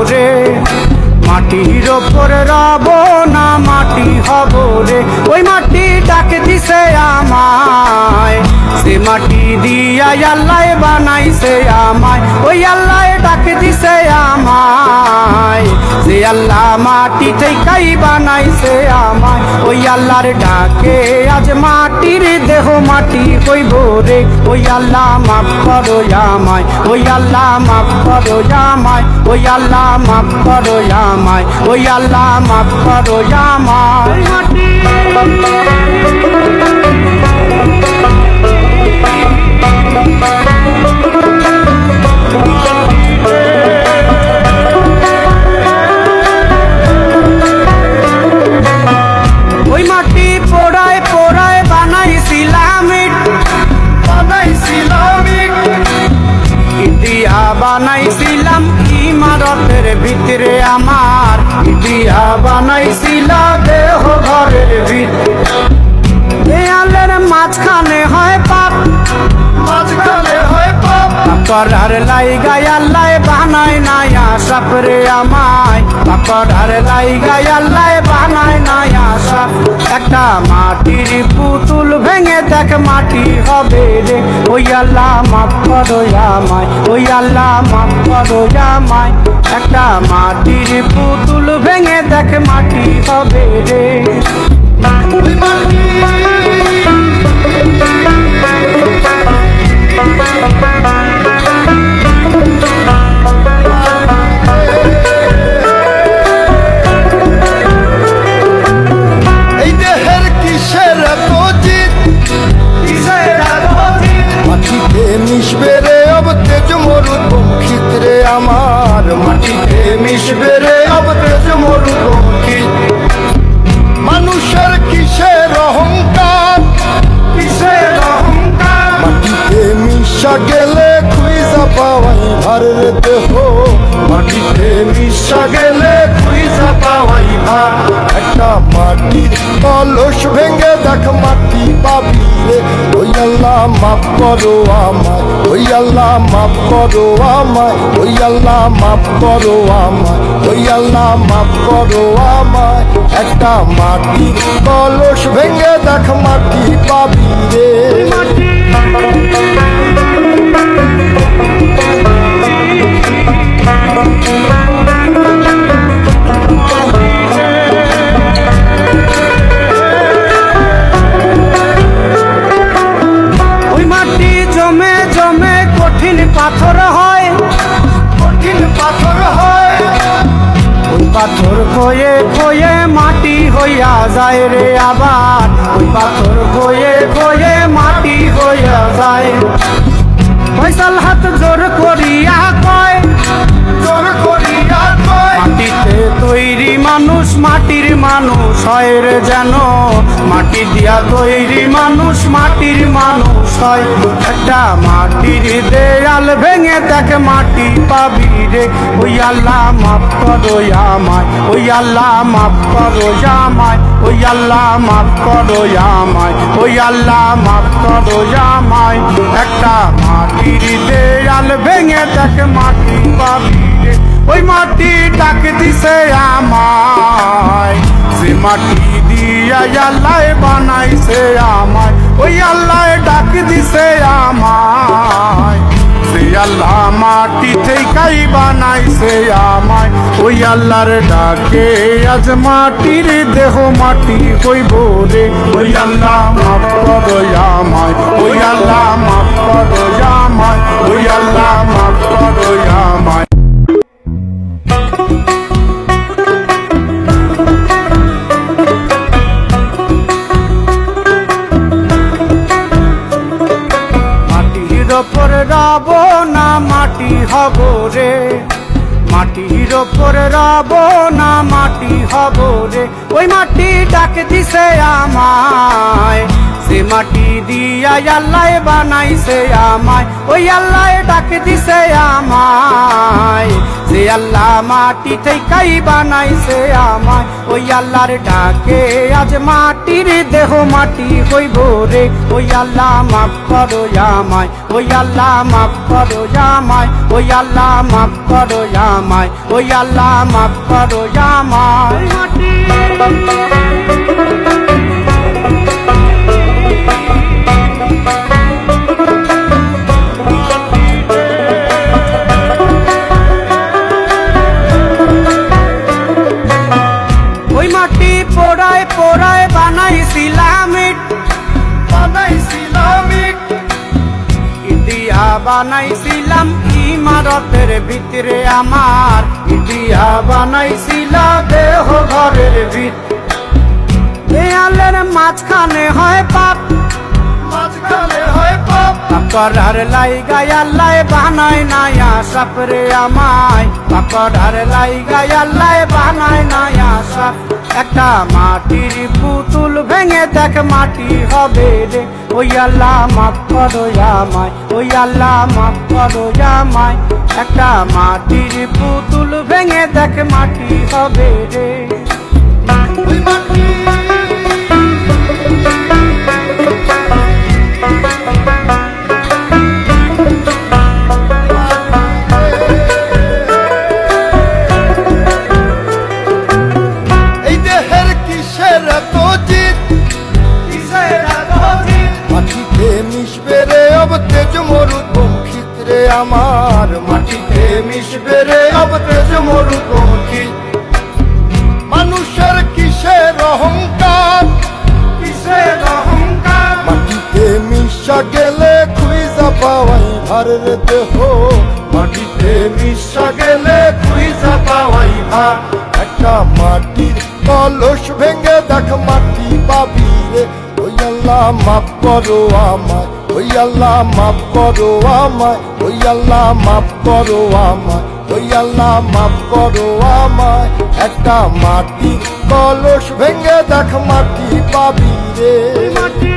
রে, মাটির ওপর রব না মাটি হব রে। ওই মাটি ডাকে দিছে আমায়, সে মাটি দিয়া আল্লাহ বানাইছে আমায়। ওই আল্লাহ ডাকে দিছে আমায়, যে আল্লাহ মাটি থেকেই বানাইছে আমায়। ওই আল্লাহর ডাকে আজ মাটির দেহ মাটি হইব রে। ওই আল্লাহ মাফ করো আমায়, ওই আল্লাহ মাফ করো আমায়, ওই আল্লাহ মাফ করো আমায়, ওই আল্লাহ মাফ করো আমায়। ওই মাটি পোড়ায় পোড়ায় বানাইছিলাম ইদিয়া বানাইছিলাম ইমারতের ভিতরে আমার, ইদিয়া বানাইছিলাম দেহ ঘরের ভিতরে। দেয়ালের মাঝখানে হয় পাপ, মাঝখানে হয় পাপ, করার লাইগায় আল্লাহ বানায় নাই আশাপ রে আমায়। করার লাইগায় আল্লাহ বানায় নাই আশাপ। একটা মাটির পুতুল ভেঙে দেখ মাটি হবে রে। ওই আল্লাহ মাফ করো আমায়, ওই আল্লাহ মাফ করো আমায়। একটা মাটির পুতুল ভেঙে দেখ মাটি হবে রে। এই দেহের কিসের এত জিদ, মাটিতে মিশবে রে অব তেজ মরুভূমিত রে আমার, মাটিতে মিশবে রে অব তেজ মরুভূমিত। মানুষের কিসের অহংকার, কিসের অহংকার, মাটিতে মিশা গেলে খুঁজা পাওয়াই ভার রে দেহ, মাটিতে মিশা গেলে খুঁজা পাওয়াই ভার। একটা মাটির কলস ভেঙে দেখ মাটি পাবি রে। ওই আল্লাহ মাফ করো আমায়, ওই আল্লাহ মাফ করো আমায়, ওই আল্লাহ মাফ করো আমায়, ওই আল্লাহ মাফ করো আমায়। একটা মাটির কলস ভেঙে দেখ মাটি পাবি রে। ওই মাটি জমে জমে কঠিন পাথর হয়, কঠিন পাথর হয়। ওই পাথর খয়ে খয়ে মাটি হইয়া যায় রে আবার, ওই পাথর খয়ে খয়ে মাটি হইয়া যায়। ফয়সাল হাত জোর করিয়া কয়, জোর করিয়া কয়, মাটিতে তৈরি মানুষ মাটির মানুষ হয় রে যেন। মাটি দিয়া তৈরি মানুষ মাটির মানুষ হয়। একটা মাটির দেয়াল ভেঙে দেখ মাটি পাবি রে। ওই আল্লাহ মাফ করো আমায়, ওই আল্লাহ মাফ করো আমায়, ওই আল্লাহ মাফ করো আমায়, ওই আল্লাহ মাফ করো আমায়। একটা মাটির দেয়াল ভেঙে দেখ মাটি পাবি রে। ওই মাটি ডাক দিছে আমায়, যে মাটি দিয়া আল্লাহ বানাইছে আমায়। ওই আল্লাহ ডাক দিছে আমায়, যে আল্লাহ মাটি থেকেই বানাইছে আমায়। ওই আল্লাহর ডাকে আজ মাটির দেহ মাটি হইব রে। ওই আল্লাহ মাফ করো আমায়, ওই আল্লাহ মাফ করো আমায়, ওই আল্লাহ মাফ করো আমায়। মাটির ওপর রব না মাটি হব রে, মাটির ওপর রব না মাটি হব রে। ওই মাটি ডাক দিছে আমায়, সে মাটি দিয়া আল্লাহ বানাইছে আমায়, ওই আল্লাহ ডাক দিছে আমায়। যে আল্লাহ মাটি থেকেই বানাইছে আমায়, ওই আল্লাহর ডাকে আজ মাটির দেহ মাটি হইব রে। ওই আল্লাহ মাফ করো আমায়, ওই আল্লাহ মাফ করো আমায়, ওই আল্লাহ মাফ করো আমায়, ওই আল্লাহ মাফ করো আমায়। ওই মাটি পোড়ায় পোড়ায় বানাইছিলাম ইট, বানাইছিলাম ইট, ইটিয়া বানাইছিলাম ইমারতের ভিতরে আমার, ইটিয়া বানাইছিলাম দেহ ঘরের ভিত। দেয়ালের মাঝখানে হয় পাপ, মাঝখানে হয় পাপ, পাকড়ার লাইগাই আল্লাহ বানায় নায়া সাপরে আমায়, পাকড়ার লাইগাই আল্লাহ বানায় নায়া সাপ। একটা মাটির পুতুল ভেঙে দেখ মাটি হবে রে। ওই আল্লাহ মাফ করো আমায়, ওই আল্লাহ মাফ করো আমায়। একটা মাটির পুতুল ভেঙে দেখ মাটি হবে রে। ওই মাটি এই দেহের কিসের এত জিত, কিসের এত জিদ? মাটিতে মিশবে রে অব তেজ মরুপঙ্খিত রে আমার, মাটিতে মিশবে রে অব তেজ মরুপঙ্খিত। মানুষের কিসের অহংকার, কিসের অহংকার? মাটিতে মিশা গেলে খুঁজা পাওয়াই ভারের দেহ, মাটিতে মিশা গেলে খুঁজা পাওয়াই ভার। একটা মাটির কলস ভেঙে দেখ মাটি পাবি রে। ওই আল্লাহ মাফ করো আমায়, ওই আল্লাহ মাফ করো আমায়, ওই আল্লাহ মাফ করো আমায়, ওই আল্লাহ মাফ করো আমায়। একটা মাটির কলস ভেঙে দেখ মাটি পাবি রে। মাটি